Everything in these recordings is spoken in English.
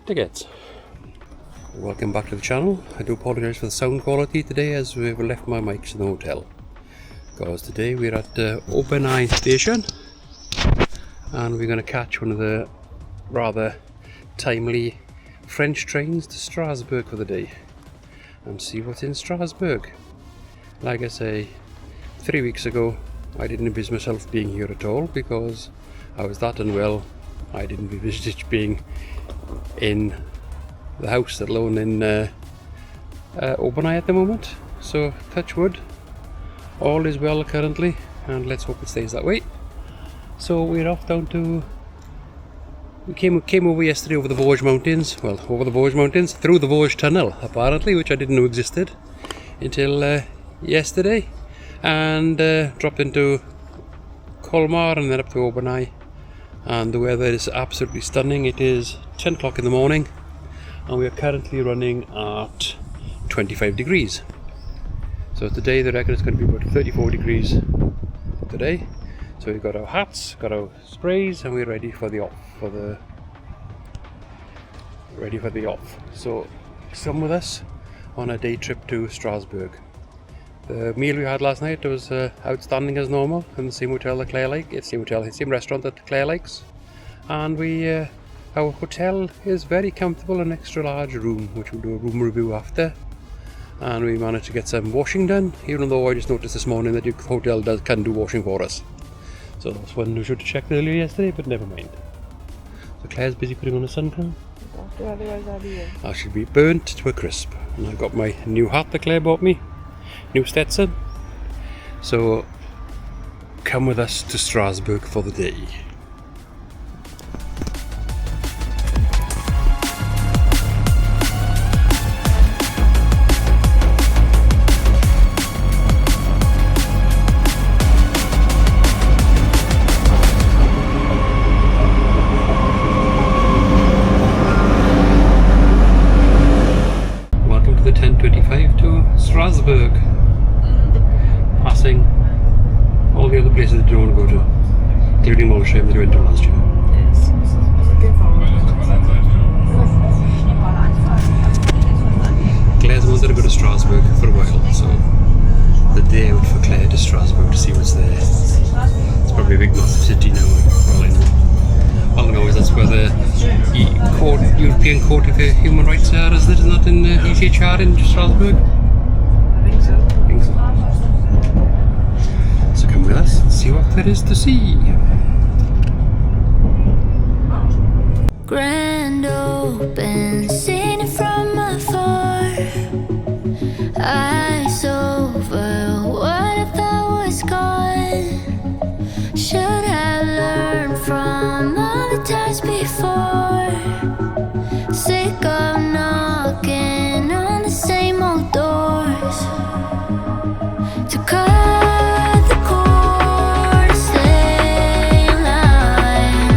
Tickets. Welcome back to the channel. I do apologise for the sound quality today as we've left my mics in the hotel. Because today we're at Obernai station and we're going to catch one of the rather timely French trains to Strasbourg for the day and see what's in Strasbourg. Like I say, 3 weeks ago I didn't envisage myself being here at all because I was that unwell. I didn't envisage being in the house, let alone in Obernai at the moment. So touch wood, all is well currently, and let's hope it stays that way. So we're off down to, we came over yesterday over the Vosges mountains, well over the Vosges mountains, through the Vosges tunnel apparently, which I didn't know existed until yesterday, and dropped into Colmar and then up to Obernai. And the weather is absolutely stunning. It is 10 o'clock in the morning and we are currently running at 25 degrees. So today they reckon it's going to be about 34 degrees today. So we've got our hats, got our sprays, and we're ready for the off. So come with us on a day trip to Strasbourg. The meal we had last night was outstanding as normal in the same hotel that Claire likes. Same restaurant that Claire likes. And our hotel is very comfortable, an extra large room, which we'll do a room review after. And we managed to get some washing done, even though I just noticed this morning that your hotel can do washing for us. So that's one we should have checked earlier yesterday, but never mind. So Claire's busy putting on a sun cream. I should be burnt to a crisp. And I got my new hat that Claire bought me. New Stetson. So come with us to Strasbourg for the day. Welcome to the 10:25 to Strasbourg. Passing all the other places that you don't want to go to, including Molsheim that you went to last year. Claire's wanted to go to Strasbourg for a while, so the day out for Claire to Strasbourg to see what's there. It's probably a big massive city now, all I know. All I know is that's where the European Court of Human Rights are, isn't it? Isn't that in ECHR in Strasbourg? I think so. So come with us and see what there is to see. Grand open, seen it from afar. Eyes over what I thought was gone. Should have learned from all the times before. Sick of knocking on the same old doors. To cut the cord, stay in line.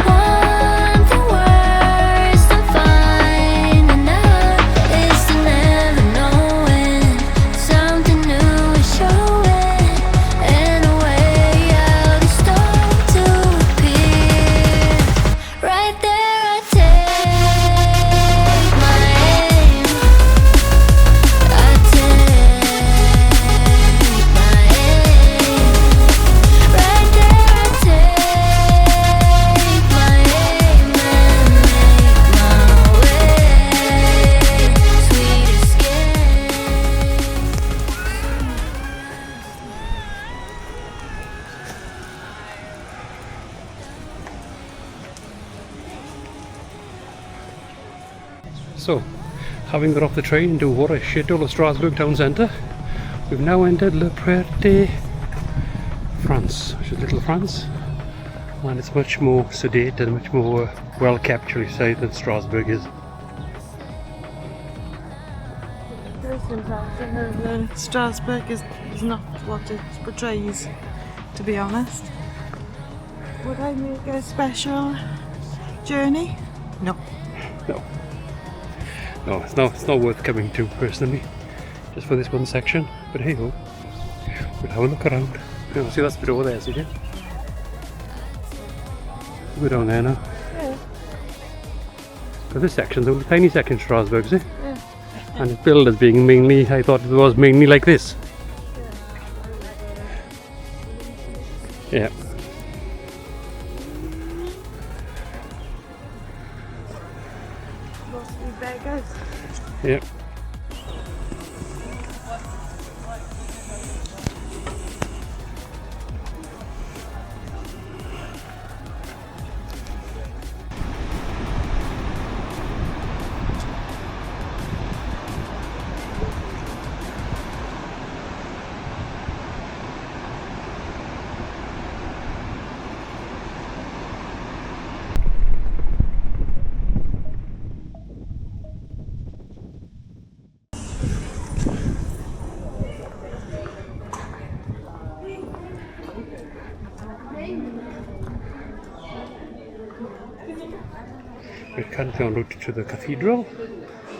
Want the worst I'm finding out is to never knowing something new is showing, and a way out is starting to appear. Right there I take my aim. I take my aim. Right there I take my aim and make my way. Sweet escape. So, having got off the train into what a shithole of Strasbourg town centre, we've now entered Le Petite France, which is Little France, and it's much more sedate and much more well kept, shall we say, than Strasbourg is. There's impression of Strasbourg is not what it portrays, to be honest. Would I make a special journey? No. No. No, it's not worth coming to personally, just for this one section. But hey ho, we'll have a look around. You know, see that's a bit over there, see you? Go down there now. Yeah. Because this section's only a tiny section, Strasbourg, is it? Yeah. And it's billed as being mainly, I thought it was mainly like this. Yeah. Mostly beggars. Yeah. We're currently en route to the cathedral,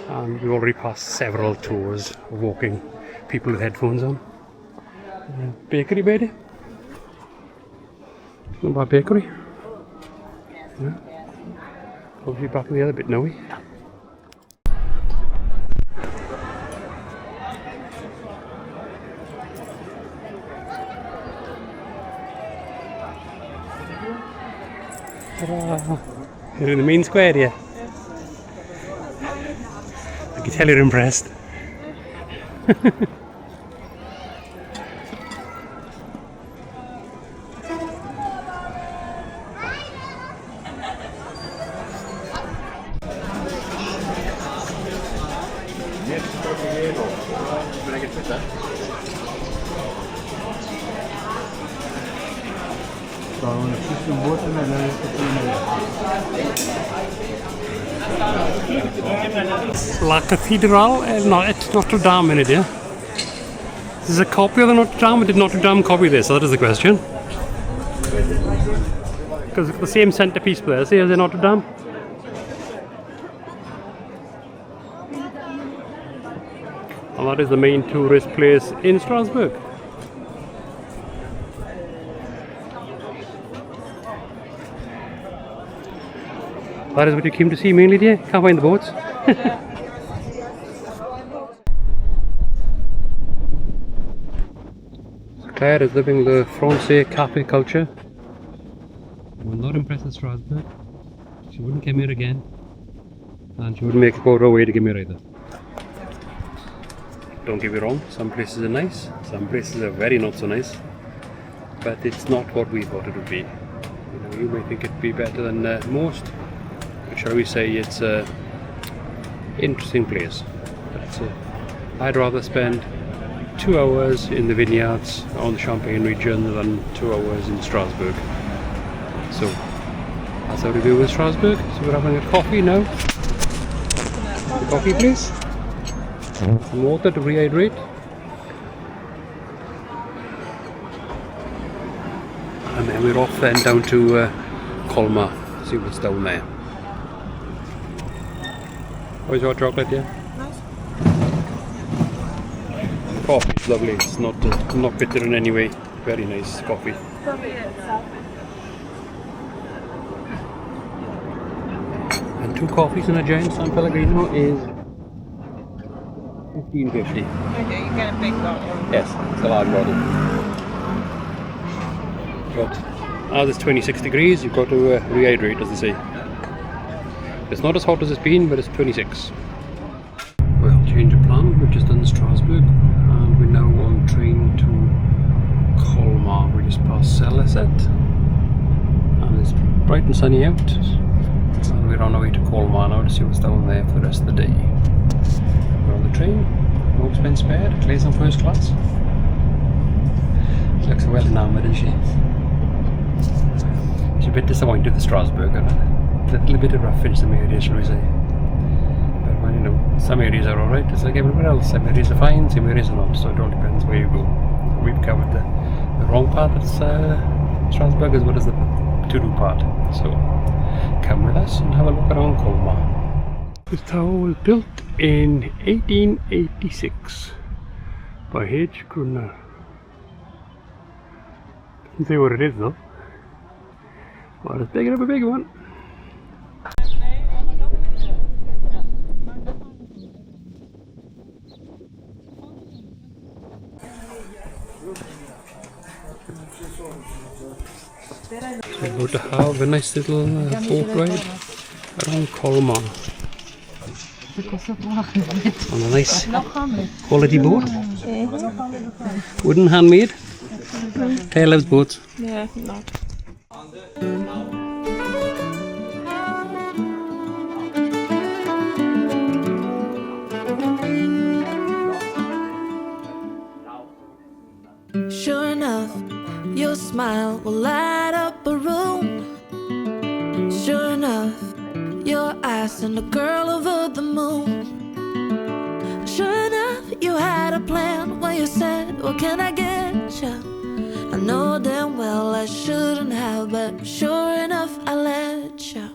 and we've already passed several tours of walking people with headphones on. Bakery, baby? Not bad bakery. Yeah. Probably back in the other bit now, You're in the main square here. I can tell you're impressed. La Cathedral, no, it's Notre Dame in it, yeah? This is a copy of the Notre Dame, or did Notre Dame copy this? That is the question. Because it's the same centerpiece there, see, as in Notre Dame? And that is the main tourist place in Strasbourg. That is what you came to see mainly, dear? Can't find the boats. Claire is living the Francais cafe culture. We're not impressed with Strasbourg. She wouldn't come here again. And she wouldn't make it go her way to come here either. Don't get me wrong, some places are nice, some places are very not so nice. But it's not what we thought it would be. You know, you may think it'd be better than most. Shall we say it's a interesting place, but I'd rather spend 2 hours in the vineyards on the Champagne region than 2 hours in Strasbourg. So that's how we do with Strasbourg. So we're having a coffee now. Coffee please. Some water to rehydrate. And then we're off then down to Colmar, see what's down there. How's your chocolate, yeah? Nice. The coffee is lovely, it's not bitter in any way. Very nice coffee. Coffee itself. And 2 coffees in a giant San Pellegrino is $15.50. Okay, you get a big bottle. Yes, it's a large bottle. But as it's 26 degrees, you've got to rehydrate, as they say. It's not as hot as it's been, but it's 26. Well, change of plan. We've just done Strasbourg, and we're now on train to Colmar. We just passed Celeset, and it's bright and sunny out. And we're on our way to Colmar now to see what's down there for the rest of the day. We're on the train. No expense spared. Claire's on first class. She looks well enamoured, isn't she? She's a bit disappointed with Strasbourg, a little bit of rough finish the area, shall we say. But when you know, some areas are alright, just like everywhere else. Some areas are fine, some areas are not, so it all depends where you go. So we've covered the wrong part that's Strasbourg as well as the to-do part. So come with us and have a look around Colmar. This tower was built in 1886 by H. Gunnar. Doesn't say what it is though. Well, it's big enough a big one. So we're going to have a nice little boat ride around Colmar on a nice quality boat. Wooden, handmade. Tail loves boats. Yeah, not. Sure enough, your smile will light up a room. Sure enough, your eyes and the girl over the moon. Sure enough, you had a plan when you said, what can I get you? I know damn well I shouldn't have, but sure enough, I let you.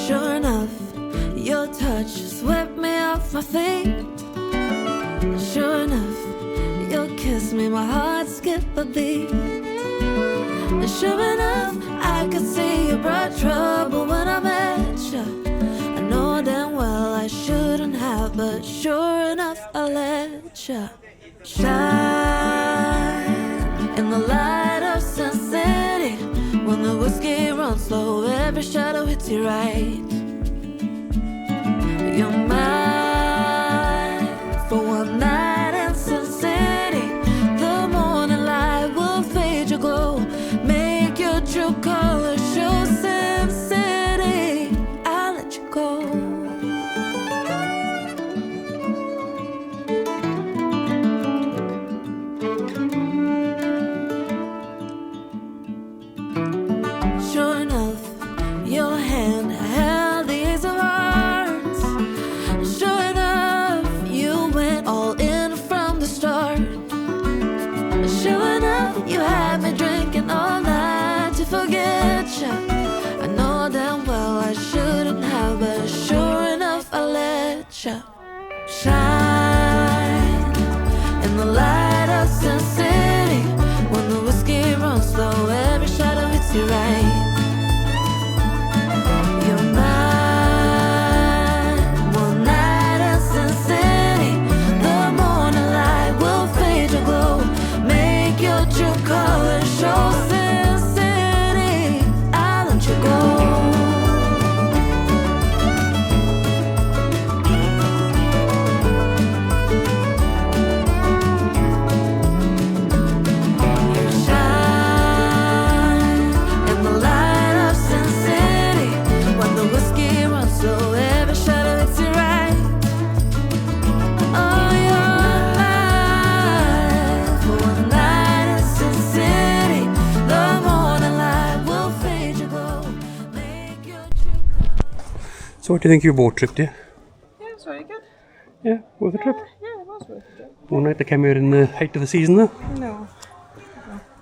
Sure enough, your touch swept me off my feet. Sure enough, your kiss made my heart skip a beat. And sure enough, I could see you brought trouble when I met you. I know damn well I shouldn't have, but sure enough, I let you shine in the light of Sin City. When the whiskey runs low, every shadow hits you right. You're mine for one night in Sin City. The morning light will fade your glow, make your true colors show. Sin City, I'll let you go. Sure enough, your hand held the ace of hearts. Sure enough, you went all in from the start. Sure enough, you had me drinking all night to forget you. I know damn well I shouldn't have, but sure enough, I let you shine in the light of Sin City. When the whiskey runs low, every shadow hits you right. You're mine, one night in Sin City. The morning light will fade your glow, make your true colors show. Sin City, I'll let you go. You shine in the light of Sin City. When the whiskey runs low, every shadow hits you right. Oh, you're mine for one night in Sin City. The morning light will fade your glow, make your true colors. So what do you think of your boat trip, dear? Yeah, it's very good. Yeah, worth the trip? Yeah, it was worth it. One night to come here in the height of the season though. No.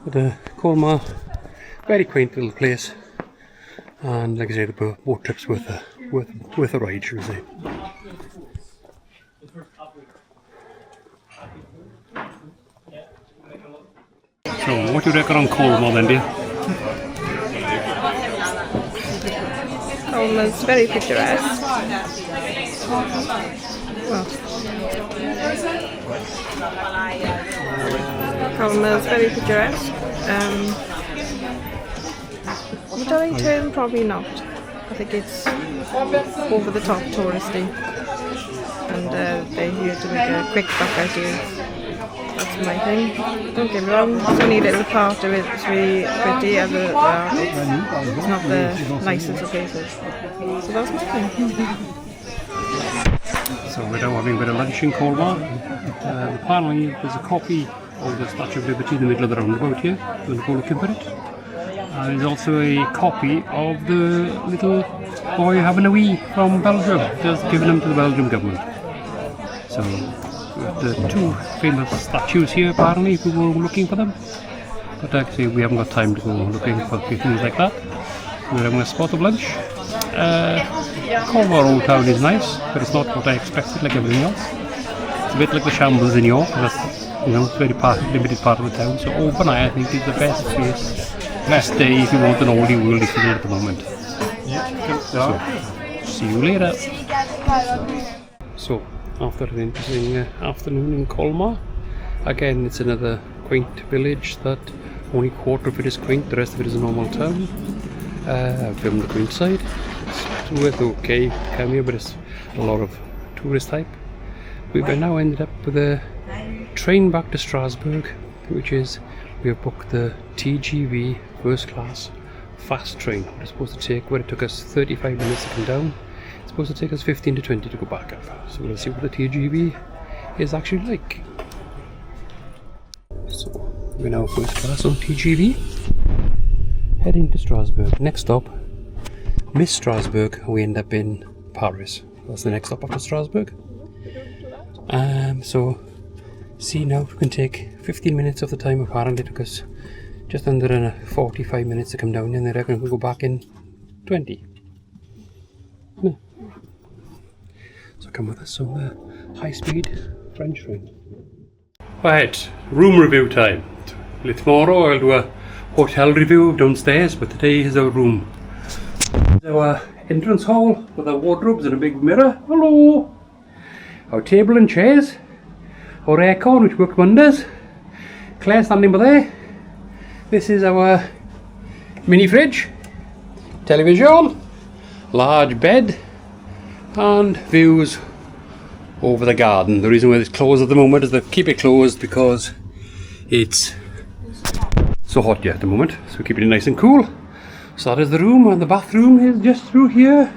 But Colmar, very quaint little place. And like I say, the boat trip's worth a ride, should we say. So, what do you reckon on Colmar then, dear? Colmar's very picturesque. Well, Colmar's very picturesque. Would I return? Probably not. I think it's over the top touristy, and they're here to make a quick buck out here. That's my thing. Don't get me wrong, it's only a little part of it that's really pretty, it's not the nicest of places. So that's my thing. So we're now having a bit of lunch in Colmar. Apparently there's a copy of the Statue of Liberty in the middle of the roundabout here. We're going to go looking for it. And there's also a copy of the little boy having a wee from Belgium, just giving them to the Belgian government. So we have the two famous statues here apparently if we were looking for them. But actually we haven't got time to go looking for things like that. We're having a spot of lunch. Colmar Old Town is nice, but it's not what I expected like everything else. It's a bit like the shambles in York, that's, you know, it's a very limited part of the town. So Obernai I think is the best place to stay if you want an oldie worldy feel at the moment. So, see you later. So, after an interesting afternoon in Colmar, again it's another quaint village that only quarter of it is quaint, the rest of it is a normal town. I've filmed the quaint side. It's worth okay come here, but it's a lot of tourist type. We've now ended up with a train back to Strasbourg, which is, we have booked the TGV first class fast train. It's supposed to take, where it took us 35 minutes to come down, it's supposed to take us 15 to 20 to go back up. So we'll see what the TGV is actually like. So we're now first class on TGV, heading to Strasbourg. Next stop, miss Strasbourg, and we end up in Paris. That's the next stop after Strasbourg. So see now if we can take 15 minutes of the time. Apparently it took us just under 45 minutes to come down, and they reckon we'll go back in 20. No. So come with us on the high-speed French train. Right, room review time. Tomorrow I'll do a hotel review downstairs, but today is our room. Our entrance hall with our wardrobes and a big mirror. Hello! Our table and chairs. Our aircon, which worked wonders. Claire standing over there. This is our mini fridge, television, large bed, and views over the garden. The reason why it's closed at the moment is they keep it closed because it's so hot here at the moment, so we're keeping it nice and cool. So that is the room, and the bathroom is just through here,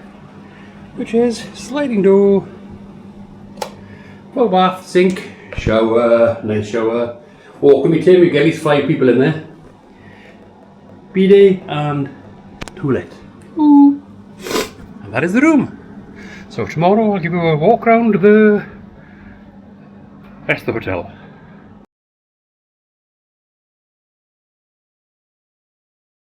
which is sliding door, full bath, sink, shower, nice shower. Walking me team, we get at least 5 people in there. Bidet and toilet. Ooh. And that is the room. So tomorrow I'll give you a walk around the rest of the hotel.